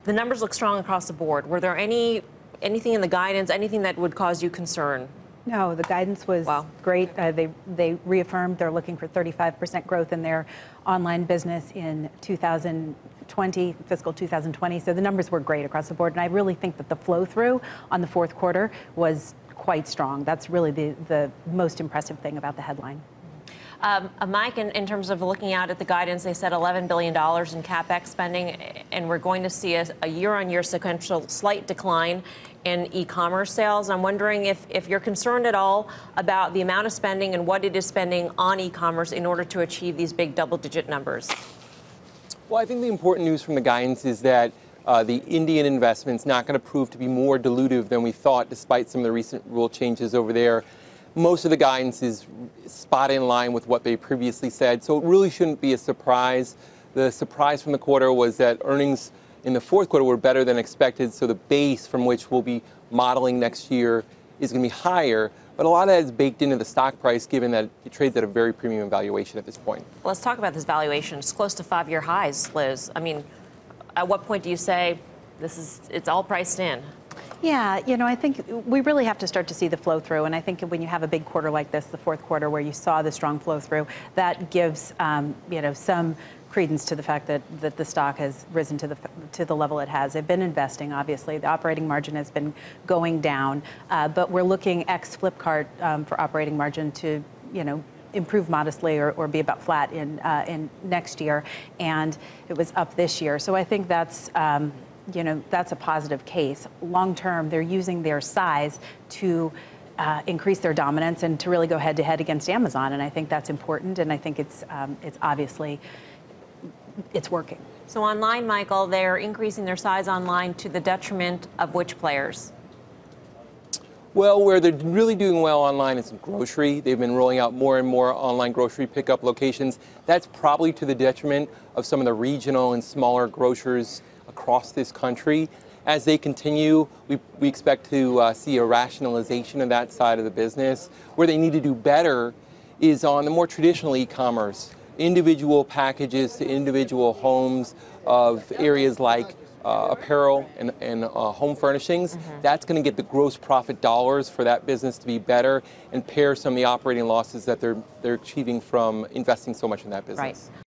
The numbers look strong across the board. Were there anything in the guidance, anything that would cause you concern? No, the guidance was great. They reaffirmed they're looking for 35% growth in their online business in 2020, fiscal 2020. So the numbers were great across the board. And I really think that the flow through on the fourth quarter was quite strong. That's really the most impressive thing about the headline. Mike, in terms of looking out at the guidance, they said $11 billion in CapEx spending, and we're going to see a year-on-year sequential slight decline in e-commerce sales. I'm wondering if you're concerned at all about the amount of spending and what it is spending on e-commerce in order to achieve these big double-digit numbers. Well, I think the important news from the guidance is that the Indian investment's not going to prove to be more dilutive than we thought, despite some of the recent rule changes over there. Most of the guidance is spot in line with what they previously said, so it really shouldn't be a surprise. The surprise from the quarter was that earnings in the fourth quarter were better than expected, so the base from which we'll be modeling next year is going to be higher. But a lot of that is baked into the stock price, given that it trades at a very premium valuation at this point. Well, let's talk about this valuation. It's close to 5-year highs, Liz. I mean, at what point do you say it's all priced in? Yeah, I think we really have to start to see the flow through. And I think when you have a big quarter like this, the fourth quarter, where you saw the strong flow through, that gives, some credence to the fact that the stock has risen to the level it has. They've been investing, obviously. The operating margin has been going down. But we're looking ex-Flipkart for operating margin to, improve modestly or be about flat in next year. And it was up this year. So I think that's a positive case. Long term, they're using their size to increase their dominance and to really go head to head against Amazon. And I think that's important. And I think it's obviously, it's working. So online, Michael, they're increasing their size online to the detriment of which players? Well, where they're really doing well online is in grocery. They've been rolling out more and more online grocery pickup locations. That's probably to the detriment of some of the regional and smaller grocers across this country. As they continue, we expect to see a rationalization of that side of the business. Where they need to do better is on the more traditional e-commerce, individual packages to individual homes of areas like apparel and home furnishings. Mm-hmm. That's going to get the gross profit dollars for that business to be better and pare some of the operating losses that they're achieving from investing so much in that business. Right.